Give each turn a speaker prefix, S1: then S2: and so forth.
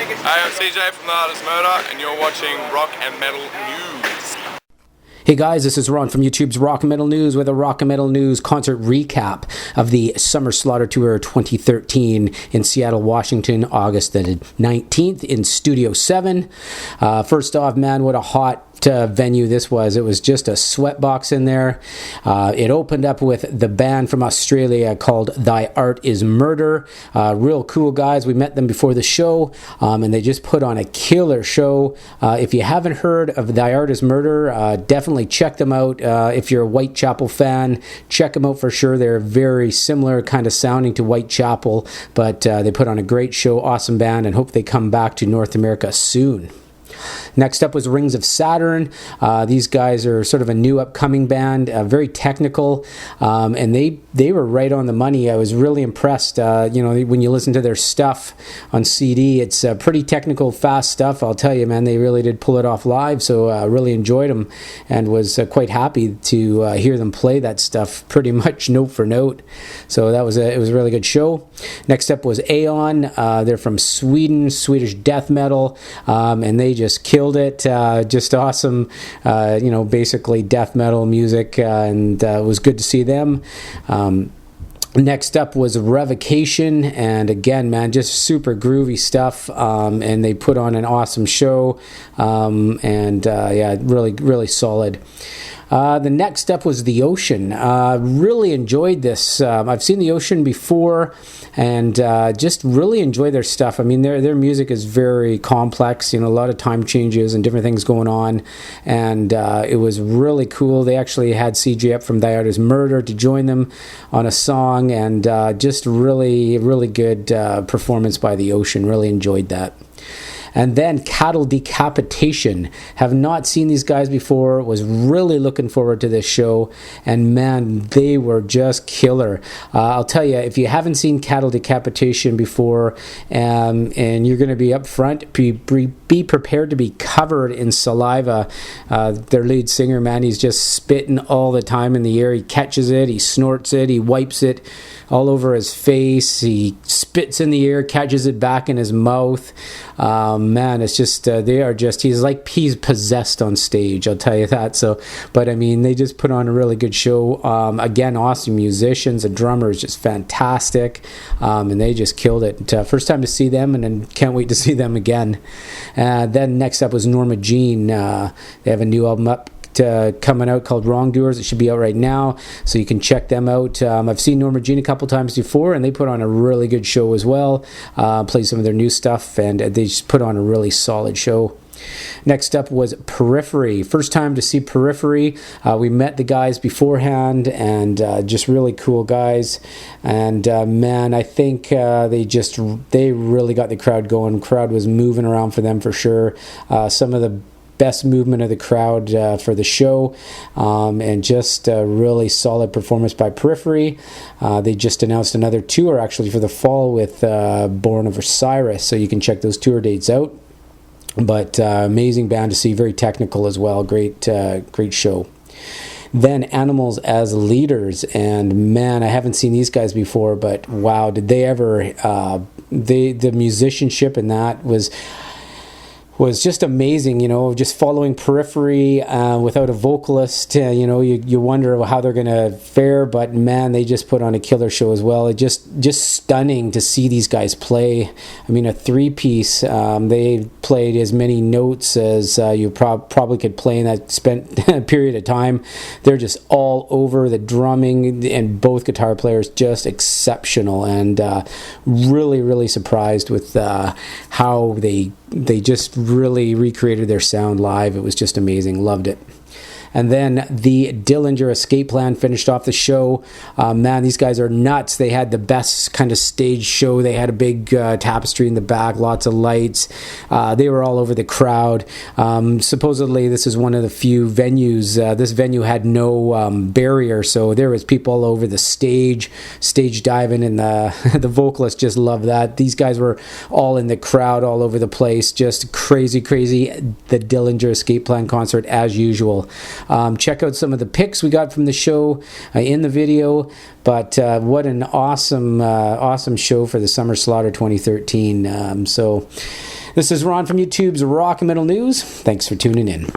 S1: Hey, I'm CJ from The Hardest Murder, and you're watching Rock and Metal News.
S2: Hey guys, this is Ron from YouTube's Rock and Metal News with a Rock and Metal News concert recap of the Summer Slaughter Tour 2013 in Seattle, Washington, August the 19th in Studio 7. First off, man, what a hot venue this was. It was just a sweatbox in there. It opened up with the band from Australia called Thy Art Is Murder. Real cool guys. We met them before the show, and they just put on a killer show. If you haven't heard of Thy Art Is Murder, definitely check them out. If you're a Whitechapel fan, check them out for sure. They're very similar kind of sounding to Whitechapel, but they put on a great show, awesome band, and hope they come back to North America soon. Next up was Rings of Saturn. These guys are sort of a new upcoming band, very technical, and they were right on the money. I was really impressed. When you listen to their stuff on CD, it's pretty technical, fast stuff. I'll tell you, man, they really did pull it off live, so I really enjoyed them and was quite happy to hear them play that stuff pretty much note for note. So it was a really good show. Next up was Aeon. They're from Sweden, Swedish death metal, and they just killed it. Just awesome, basically death metal music, and it was good to see them. Next up was Revocation, and again, man, just super groovy stuff, and they put on an awesome show, really, really solid. The next up was The Ocean. Really enjoyed this. I've seen The Ocean before, and just really enjoy their stuff. I mean, their music is very complex, a lot of time changes and different things going on, and it was really cool. They actually had CJ up from Thy Art Is Murder to join them on a song, and just really, really good performance by The Ocean. Really enjoyed that. And then Cattle Decapitation. Have not seen these guys before. Was really looking forward to this show. And man, they were just killer. I'll tell you, if you haven't seen Cattle Decapitation before, and you're going to be up front, be prepared to be covered in saliva. Their lead singer, man, he's just spitting all the time in the air. He catches it, he snorts it, he wipes it all over his face. He spits in the air, catches it back in his mouth. Man, it's just he's possessed on stage, I'll tell you that. So, but I mean, they just put on a really good show. Again, awesome musicians. The drummer is just fantastic, and they just killed it. First time to see them, and then can't wait to see them again. Then next up was Norma Jean. They have a new album up coming out called Wrongdoers. It should be out right now, so you can check them out. I've seen Norma Jean a couple times before, and they put on a really good show as well. Played some of their new stuff, and they just put on a really solid show. Next up was Periphery. First time to see Periphery. We met the guys beforehand, and just really cool guys. And man, I think they really got the crowd going. Crowd was moving around for them for sure. Some of the best movement of the crowd for the show, and just a really solid performance by Periphery. They just announced another tour actually for the fall with Born of Osiris, so you can check those tour dates out. But amazing band to see, very technical as well. Great show. Then Animals as Leaders, and man, I haven't seen these guys before, but wow, did they ever? The musicianship in that was just amazing, just following Periphery without a vocalist. You wonder how they're going to fare, but man, they just put on a killer show as well. It just stunning to see these guys play. I mean, a three-piece. They played as many notes as you probably could play in that spent period of time. They're just all over. The drumming and both guitar players just exceptional, and really, really surprised with how they just really recreated their sound live. It was just amazing. Loved it. And then the Dillinger Escape Plan finished off the show. Man, these guys are nuts. They had the best kind of stage show. They had a big tapestry in the back, lots of lights. They were all over the crowd. Supposedly, this is one of the few venues. This venue had no barrier, so there was people all over the stage diving, and the vocalists just loved that. These guys were all in the crowd, all over the place. Just crazy. The Dillinger Escape Plan concert as usual. Check out some of the pics we got from the show in the video, but what an awesome show for the Summer Slaughter 2013. This is Ron from YouTube's Rock and Metal News. Thanks for tuning in.